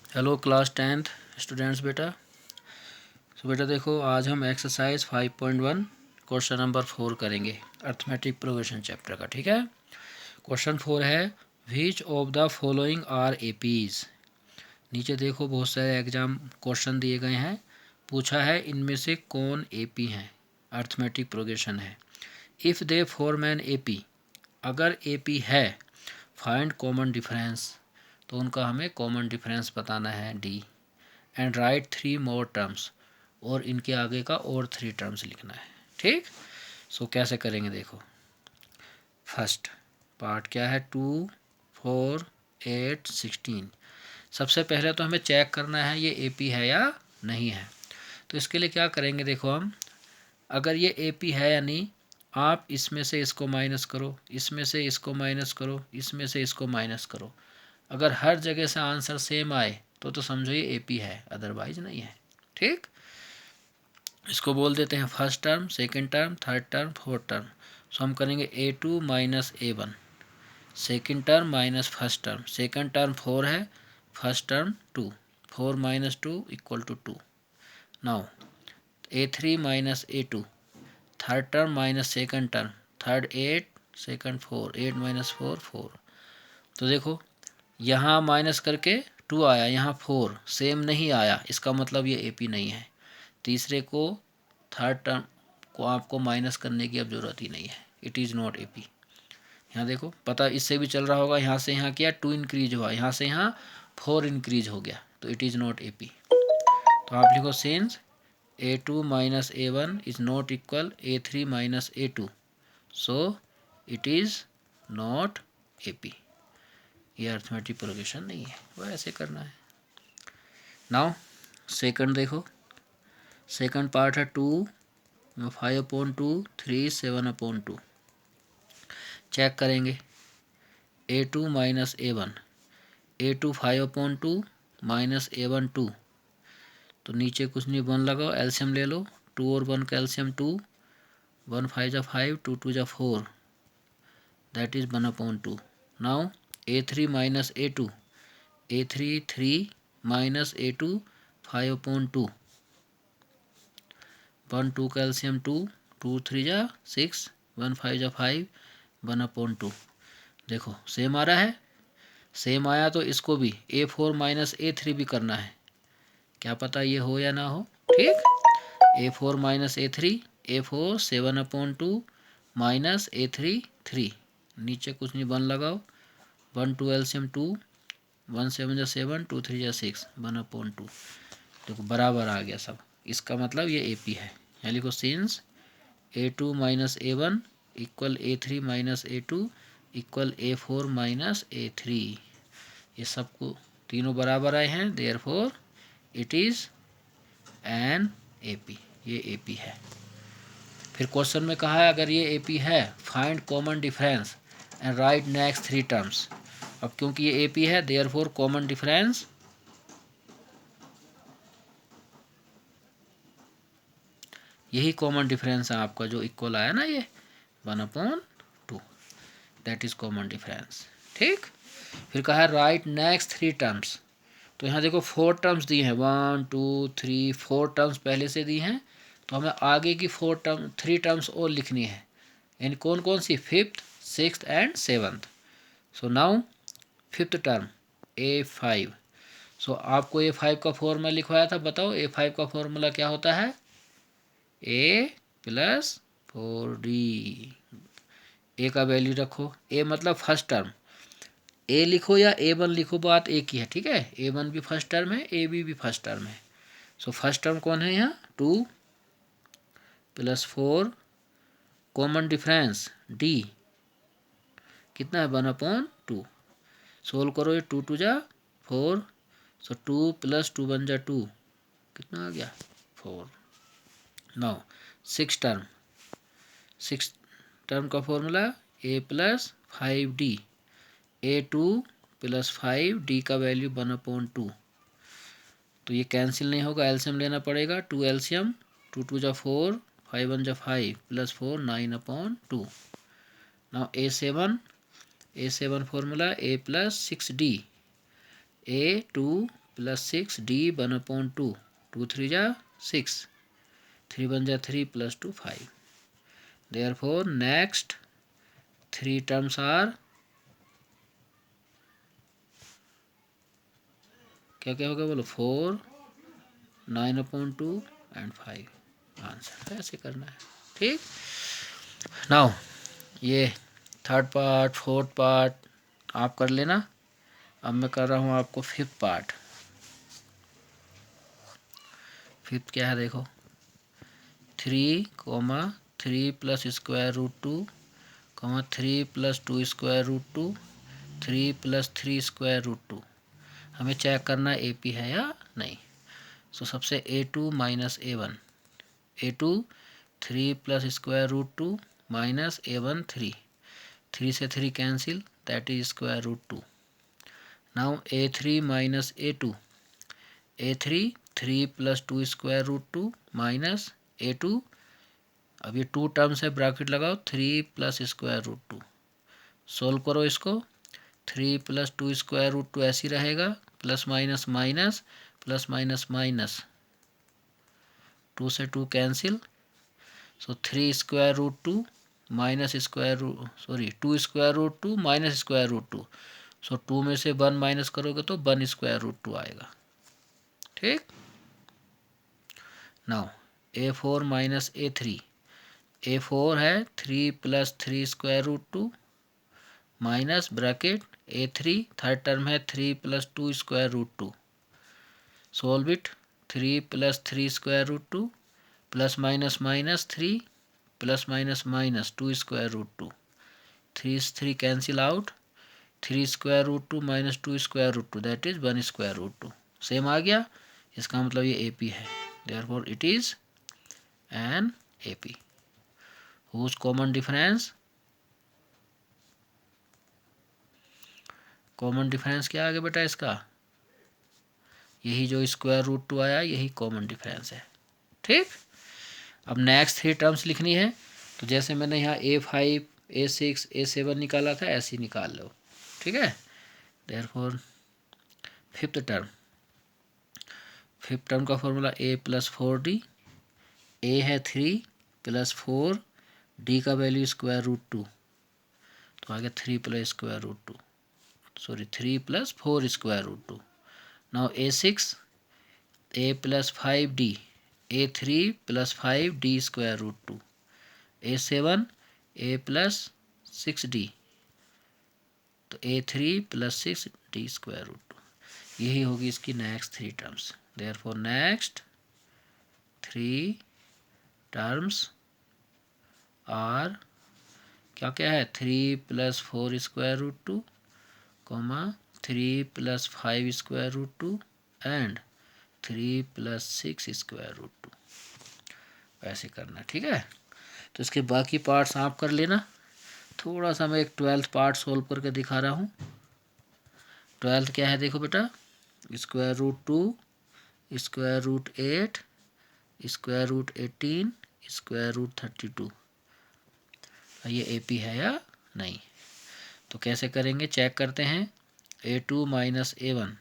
Hello class 10th students बेटा। बेटा देखो, आज हम एक्सरसाइज 5.1 क्वेश्चन नंबर 4 करेंगे अर्थमेटिक प्रोग्रेशन चैप्टर का। ठीक है। क्वेश्चन 4 है, which of the following are APs. नीचे देखो बहुत सारे एग्जाम क्वेश्चन दिए गए हैं, पूछा है इनमें से कौन एपी हैं, अर्थमेटिक प्रोग्रेशन है। If they form an AP, अगर एपी है, फाइंड कॉमन डिफरेंस, तो उनका हमें कॉमन डिफरेंस बताना है D. And right 3 more terms, और इनके आगे का और 3 टर्म्स लिखना है। ठीक। सो कैसे करेंगे देखो। फर्स्ट पार्ट क्या है, 2, 4, 8, 16। सबसे पहले तो हमें चेक करना है ये एपी है या नहीं है। तो इसके लिए क्या करेंगे देखो, हम अगर ये एपी है या नहीं, आप इसमें से इसको माइनस करो, इसमें से इसको माइनस करो, इसमें से इसको माइनस करो। अगर हर जगह से आंसर सेम आए तो समझो ये एपी है, अदरवाइज नहीं है। ठीक। इसको बोल देते हैं first term, second term, third term, fourth term. So हम करेंगे A2 minus A1, second term minus first term, second term 4 है, first term 2, 4 minus 2 equal to 2। Now A3 minus A2, third term minus second term, third 8, second 4, 8 minus 4 4। तो देखो यहाँ minus करके 2 आया, यहाँ 4 same नहीं आया, इसका मतलब ये एपी नहीं है। तीसरे को, थर्ड टर्म को आपको माइनस करने की अब ज़रूरत ही नहीं है, इट इज़ नॉट एपी। यहाँ देखो पता इससे भी चल रहा होगा, यहाँ से यहाँ किया 2 इंक्रीज हुआ, यहाँ से यहाँ 4 इंक्रीज हो गया, तो इट इज़ नॉट एपी। तो आप लिखो since A2 minus A1 is not equal A3 minus A2, so it is not AP. ये अर्थमेटिक प्रोग्रेशन नहीं है, वह ऐसे करना है। नाउ सेकंड देखो, सेकंड पार्ट है 2, 5/2, 3, 7/2। चेक करेंगे A2 minus A1, A2 5/2 minus A1 2। तो नीचे कुछ नहीं, 1 लगाओ, एल्शियम ले लो, 2 और 1 का एल्शियम 2, 1 5 जा 5, 2 2 जा 4, that is 1/2। Now A3 minus A2, A3 3 minus A2 5/2, 1 2 का एल्शियम 2, 2 3 जा 6, 1 5 जा 5, 1/2। देखो सेम आ रहा है, सेम आया तो इसको भी A4 माइनस A3 भी करना है, क्या पता ये हो या ना हो। ठीक। A4 minus A3, A4 7/2 minus A3 3, नीचे कुछ नहीं, 1 लगाओ, 1 2 एल्शियम 2, 1 7 जा 7, 2 3 जा 6, 1/2। देखो बराबर आ गया सब, इसका मतलब ये एपी है। यहाँ लिखो since A2 minus A1 equal A3 minus A2 equal A4 minus A3। ये सबको तीनों बराबर आए हैं, therefore it is an AP, ये एपी है। फिर क्वेश्चन में कहा है अगर ये एपी है, find common difference and right next 3 terms. अब क्योंकि ये एपी है, देयरफॉर कॉमन डिफरेंस यही कॉमन डिफरेंस है आपका जो इक्वल आया ना, ये 1/2, दैट इज कॉमन डिफरेंस। ठीक। फिर कहा है राइट नेक्स्ट 3 टर्म्स। तो यहाँ देखो 4 टर्म्स दी हैं, 1 2 3 4 टर्म्स पहले से दी हैं, तो हमें आगे की 3 टर्म्स और लिखनी है। यानी कौन कौन सी, 5th 6th and 7th। So now 5th term A5। सो आपको A5 का फॉर्मूला लिखवाया था, बताओ A5 का फॉर्मूला क्या होता है, A प्लस 4D। ए का वैल्यू रखो, ए मतलब फर्स्ट टर्म, ए लिखो या A1 लिखो, बात एक ही है। ठीक है, A1 भी फर्स्ट टर्म है, AB भी फर्स्ट टर्म है। सो फर्स्ट टर्म कौन है यहाँ, 2 प्लस 4, कॉमन डिफरेंस D कितना है, 1/2। सोल्व करो, ये 2 2 जा 4, सो 2 प्लस 2 1 जा 2, कितना आ गया 4। नाउ 6 टर्म, 6 टर्म का formula A plus 5D, A2 plus 5D का वैल्यू 1/2। तो ये कैंसिल नहीं होगा, एल्शियम लेना पड़ेगा, 2 एल्शियम, 2 2 जा 4, 5 1 जा 5 plus 4 9/2। Now A7 formula A plus 6D, A2 plus 6 D 1/2, 2 3 जा 6, 3 1 जा 3 plus 2 5। Therefore next 3 terms are क्या क्या होगा बोलो, 4 9/2 एंड 5 आंसर। ऐसे करना है, ठीक। नाउ ये थर्ड पार्ट फोर्थ पार्ट आप कर लेना। अब मैं कर रहा हूँ आपको फिफ्थ पार्ट। फिफ्थ क्या है देखो, 3 plus square root 2 3 plus 2 square root 2 3 plus 3 square root 2। हमें चेक करना ए पी है या नहीं। सो सबसे A2 minus A1, A2 3 plus square root 2 minus A1 3, 3 से 3 cancel, that is square root 2। Now A3 minus A2, A3 3 plus 2 square root 2 minus A2, अब ये 2 terms है, ब्रैकेट लगाओ, 3 प्लस स्क्वायर रूट 2। सोल्व करो इसको, 3 plus 2 square root 2 ऐसी रहेगा, plus minus minus, plus minus minus, 2 से 2 cancel, so 3 square root 2 minus square root, sorry 2 square root 2 minus square root 2, so 2 में से 1 माइनस करोगे तो 1 स्क्वायर रूट 2 आएगा, ठीक। Now A4 minus A3, A4 है 3 plus 3 square root 2 minus bracket A3 third term है 3 plus 2 square root 2। Solve it, 3 plus 3 square root 2 plus minus minus 3 plus minus minus 2 square root 2, 3 cancel out, 3 square root 2 minus 2 square root 2, that is 1 square root 2। Same आ गया, इसका मतलब ये A P है, therefore it is an A P. Whose common difference, common difference क्या आ गया बेटा इसका, यही जो स्क्वायर रूट 2 आया यही कॉमन डिफरेंस है, ठीक। अब नेक्स्ट 3 टर्म्स लिखनी है, तो जैसे मैंने यहाँ A5 A6 A7 निकाला था ऐसे ही निकाल लो, ठीक है। देयरफॉर फिफ्थ टर्म का formula A plus 4D, A है 3 प्लस 4, D का वैल्यू स्क्वायर रूट 2, तो आ गया 3 plus square root 2, sorry 3 plus 4 square root 2। Now A6 A plus 5D, A3 plus 5D square root 2, A7 A plus 6D, तो A3 plus 6D square root 2। यही होगी इसकी next 3 terms. Therefore next 3 terms are क्या क्या है, 3 plus 4 square root 2 comma 3 plus 5 square root 2 and 3 plus 6 square root 2। ऐसे करना, ठीक है। तो इसके बाकी पार्ट्स आप कर लेना। थोड़ा सा मैं एक 12th पार्ट सोल्व करके दिखा रहा हूँ। 12th क्या है देखो बेटा, square root 2, square root 8, square root 18, square root 32। ये ए पी है या नहीं, तो कैसे करेंगे चेक करते हैं। A2 minus A1,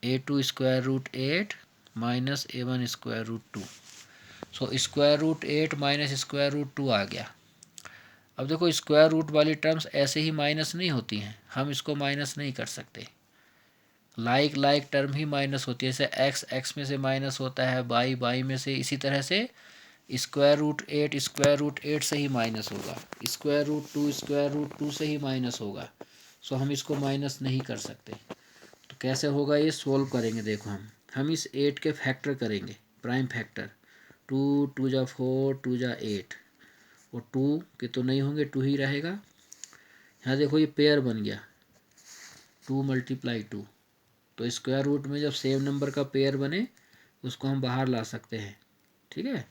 A2 square root 8 minus A1 square root 2, so square root 8 minus square root 2 आ गया। अब देखो स्क्वायर रूट वाली टर्म्स ऐसे ही माइनस नहीं होती हैं, हम इसको माइनस नहीं कर सकते, लाइक टर्म ही माइनस होती है। जैसे एक्स एक्स में से माइनस होता है, बाई बाई में से, इसी तरह से स्क्वायर रूट 8 से ही माइनस होगा, स्क्वायर रूट 2 से ही माइनस होगा। सो हम इसको माइनस नहीं कर सकते। तो कैसे होगा ये सोल्व करेंगे, देखो हम इस 8 के फैक्टर करेंगे, प्राइम फैक्टर, 2 2 जा 4 2 जा 8, और 2 के तो नहीं होंगे, 2 ही रहेगा। यहाँ देखो ये पेयर बन गया 2 मल्टीप्लाई 2, तो स्क्वायर रूट में जब सेम नंबर का पेयर बने उसको हम बाहर ला सकते हैं, ठीक है।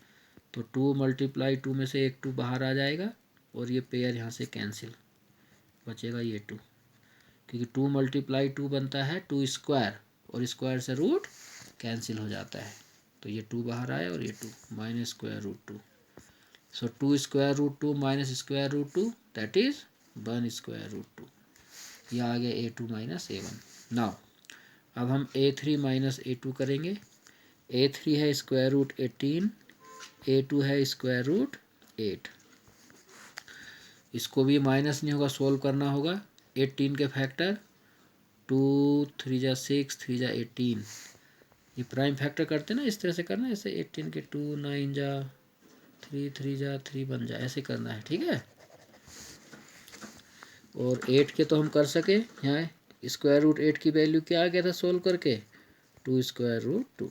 तो 2 मल्टीप्लाई 2 में से एक 2 बाहर आ जाएगा और ये पेयर यहाँ से कैंसिल, बचेगा ये 2, क्योंकि 2 मल्टीप्लाई 2 बनता है 2 स्क्वायर, और स्क्वायर से रूट कैंसिल हो जाता है, तो ये 2 बाहर आया और ये 2 minus square root 2। So 2 square root 2 minus square root 2, that is 1 square root 2। ये आ गया A2 माइनस A1। नाउ अब हम A3 माइनस A2 करेंगे। A3 है स्क्वायर रूट 18, A2 है स्क्वायर रूट 8। इसको भी माइनस नहीं होगा, सोल्व करना होगा। 18 के फैक्टर 2 3 जा 6 3 जा 18, ये प्राइम फैक्टर करते ना, इस तरह से करना है। ऐसे 18 के 2 9 जा 3 3 जा 3 बन जाए, ऐसे करना है, ठीक है। और 8 के तो हम कर सके, यहाँ स्क्वायर रूट 8 की वैल्यू क्या आ गया था सोल्व करके, 2 स्क्वायर रूट 2।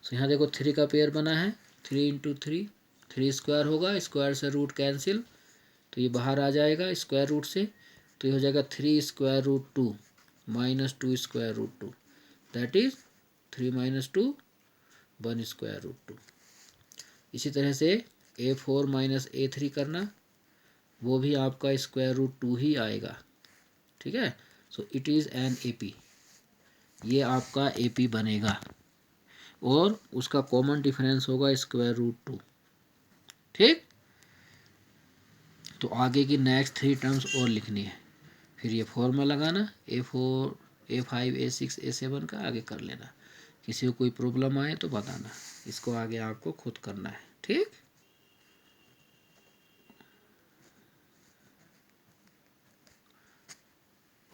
तो यहाँ देखो 3 का पेयर बना है, 3 इंटू 3, 3 स्क्वायर होगा, स्क्वायर से रूट कैंसिल, तो ये बाहर आ जाएगा स्क्वायर रूट से, तो ये हो जाएगा 3 square root 2 minus 2 square root 2, that is 3 minus 2 1 square root 2। इसी तरह से A4 माइनस A3 करना, वो भी आपका स्क्वायर रूट 2 ही आएगा, ठीक है। So it is an AP, ये आपका AP बनेगा, और उसका कॉमन डिफरेंस होगा स्क्वायर रूट 2, ठीक। तो आगे की नेक्स्ट 3 टर्म्स और लिखनी है, फिर ये फॉर्मूला लगाना, A4 A5 A6 A7 का आगे कर लेना। किसी को कोई प्रॉब्लम आए तो बताना, इसको आगे आपको खुद करना है, ठीक।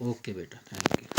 ओके बेटा, थैंक यू।